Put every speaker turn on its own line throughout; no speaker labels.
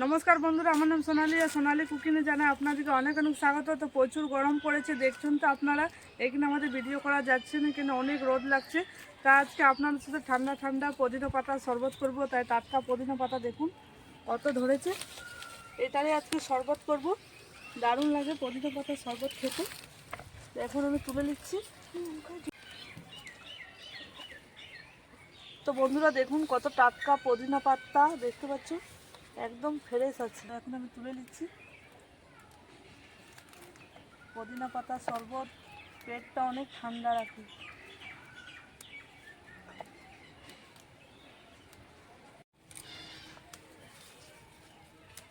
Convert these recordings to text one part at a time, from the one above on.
নমস্কার বন্ধুরা, আমার নাম সোনালি আর সোনালি কুকিংয়ে জানাই আপনাদেরকে অনেক অনেক স্বাগত। তো প্রচুর গরম পড়েছে, দেখছেন তো আপনারা। এখানে আমাদের ভিডিও করা যাচ্ছে না, কিন্তু অনেক রোদ লাগছে। তা আজকে আপনাদের সাথে ঠান্ডা ঠান্ডা পুদিনা পাতা শরবত করব। তাই টাটকা পুদিনা পাতা দেখুন কত ধরেছে, এটারই আজকে শরবত করব। দারুণ লাগে পুদিনা পাতার শরবত খেতে। এখন আমি তুলে নিচ্ছি। তো বন্ধুরা দেখুন কত টাটকা পুদিনা পাতা, দেখতে পাচ্ছ একদম ফ্রেশ আছে। এখন আমি তুলে নিচ্ছি। পুদিনা পাতা শরবত পেটটা অনেক ঠান্ডা রাখে।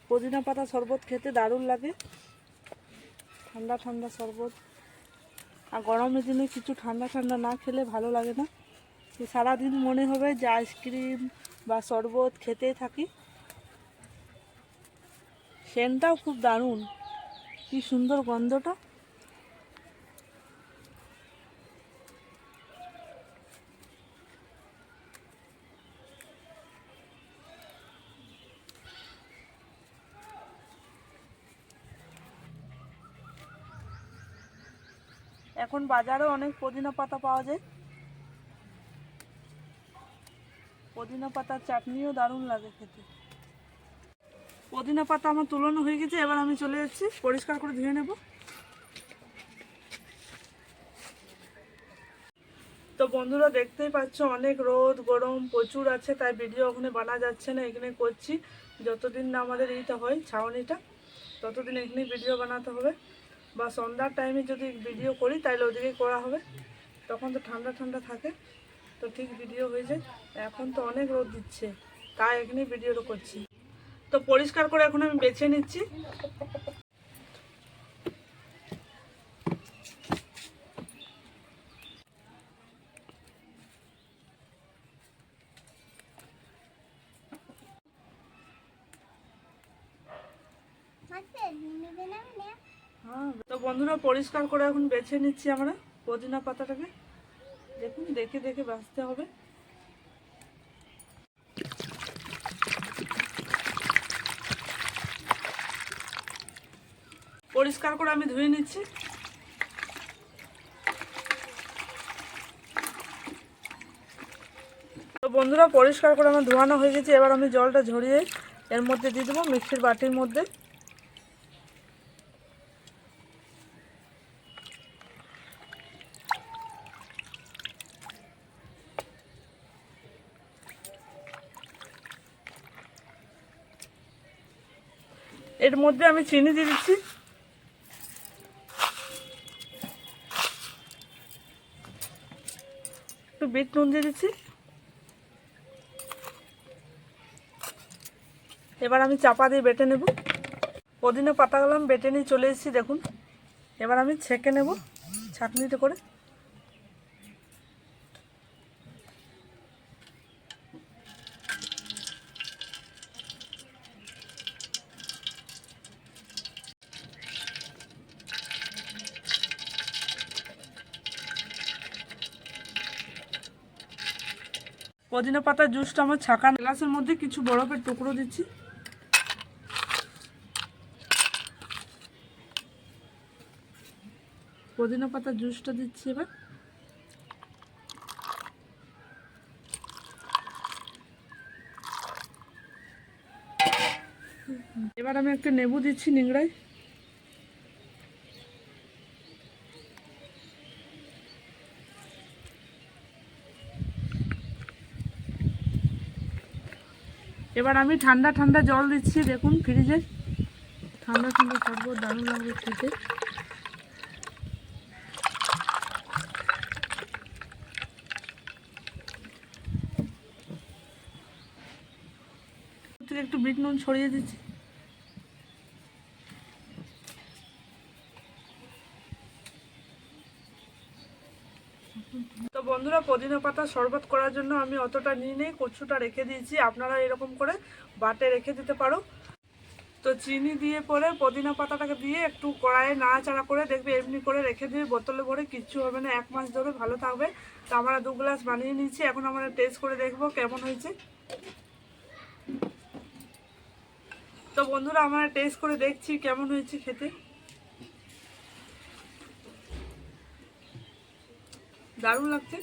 পুদিনা পাতা শরবত খেতে দারুণ লাগে, ঠান্ডা ঠান্ডা শরবত। আর গরমের দিনে কিছু ঠান্ডা ঠান্ডা না খেলে ভালো লাগে না। সারাদিন মনে হবে যে আইসক্রিম বা শরবত খেতেই থাকি। সেন্টটাও খুব দারুণ, কি সুন্দর গন্ধটা। এখন বাজারে অনেক পুদিনা পাতা পাওয়া যায়। পুদিনা পাতার চাটনিও দারুণ লাগে খেতে। পুদিনা পাতা আমার তুলানো হয়ে গেছে, এবার আমি চলে যাচ্ছি পরিষ্কার করে ধুয়ে নেব। তো বন্ধুরা দেখতেই পাচ্ছ অনেক রোদ গরম প্রচুর আছে, তাই ভিডিও ওখানে বানা যাচ্ছে না, এখানে করছি। যতদিন না আমাদের এইটা হয় ছাউনিটা, ততদিন এখানে ভিডিও বানাতে হবে। বা সন্ধ্যার টাইমে যদি ভিডিও করি তাহলে ওদিকে করা হবে, তখন তো ঠান্ডা ঠান্ডা থাকে, তো ঠিক ভিডিও হয়ে যায়। এখন তো অনেক রোদ দিচ্ছে, তাই এখানে ভিডিওটা করছি। তো পরিষ্কার করে এখন আমি বেছে নিচ্ছি। তো বন্ধুরা পরিষ্কার করে এখন বেছে নিচ্ছি আমরা পুদিনা পাতাটাকে। দেখুন দেখে দেখে বাছতে হবে। পরিষ্কার করে আমি ধুয়ে নিচ্ছি। তো বন্ধুরা পরিষ্কার করে আমার ধোয়ানো হয়ে গেছে, এবার আমি জলটা ঝরিয়ে এর মধ্যে দিয়ে দেবো, মিক্সির বাটির মধ্যে। এর মধ্যে আমি চিনি দিয়ে দিচ্ছি, একটু বিট নুন দিয়ে দিচ্ছি। এবার আমি চাপা দিয়ে বেটে নেব। পুদিনা পাতাগুলো আমি বেটে নিয়ে চলে এসেছি দেখুন। এবার আমি ছেঁকে নেব ছাঁকনিতে করে। পুদিনা পাতার জুসটা আমার ছাঁকা গ্লাসের মধ্যে কিছু বরফের টুকরো দিচ্ছি। পুদিনা পাতার জুসটা দিচ্ছি এবার। এবার আমি একটা লেবু দিচ্ছি নিংড়ায়। এবার আমি ঠান্ডা ঠান্ডা জল দিচ্ছি দেখুন, ফ্রিজে ঠান্ডা ঠান্ডা শরবত দারুণ লাগবে খেতে। একটু বিট নুন ছড়িয়ে দিচ্ছি। তো বন্ধুরা পুদিনা পাতা শরবত করার জন্য আমি অতটা নিয়ে নেই, কচুটা রেখে দিয়েছি। আপনারা এরকম করে বাটে রেখে দিতে পারো। তো চিনি দিয়ে পরে পুদিনা পাতাটাকে দিয়ে একটু কড়াইয়ে নাড়াচাড়া করে দেখবে, এমনি করে রেখে দিয়ে বোতলে ভরে কিচ্ছু হবে না, 1 মাস ধরে ভালো থাকবে। তো আমরা 2 গ্লাস বানিয়ে নিয়েছি, এখন আমরা টেস্ট করে দেখবো কেমন হয়েছে। তো বন্ধুরা আমরা টেস্ট করে দেখছি কেমন হয়েছে খেতে। দারুণ লাগছে।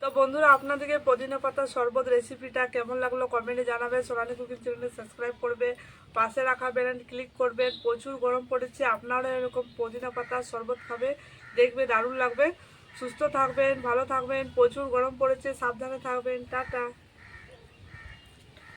তো বন্ধুরা আপনাদেরকে পুদিনা পাতা শরবত রেসিপিটা কেমন লাগলো কমেন্টে জানাবে। সোনালী কুকিং চ্যানেলে সাবস্ক্রাইব করবে, পাশে রাখা বেল আইকন ক্লিক করবেন। প্রচুর গরম পড়েছে, আপনারা এরকম পুদিনা পাতা শরবত খাবে, দেখবে দারুণ লাগবে। সুস্থ থাকবেন, ভালো থাকবেন। প্রচুর গরম পড়েছে, সাবধানে থাকবেন। টাটা।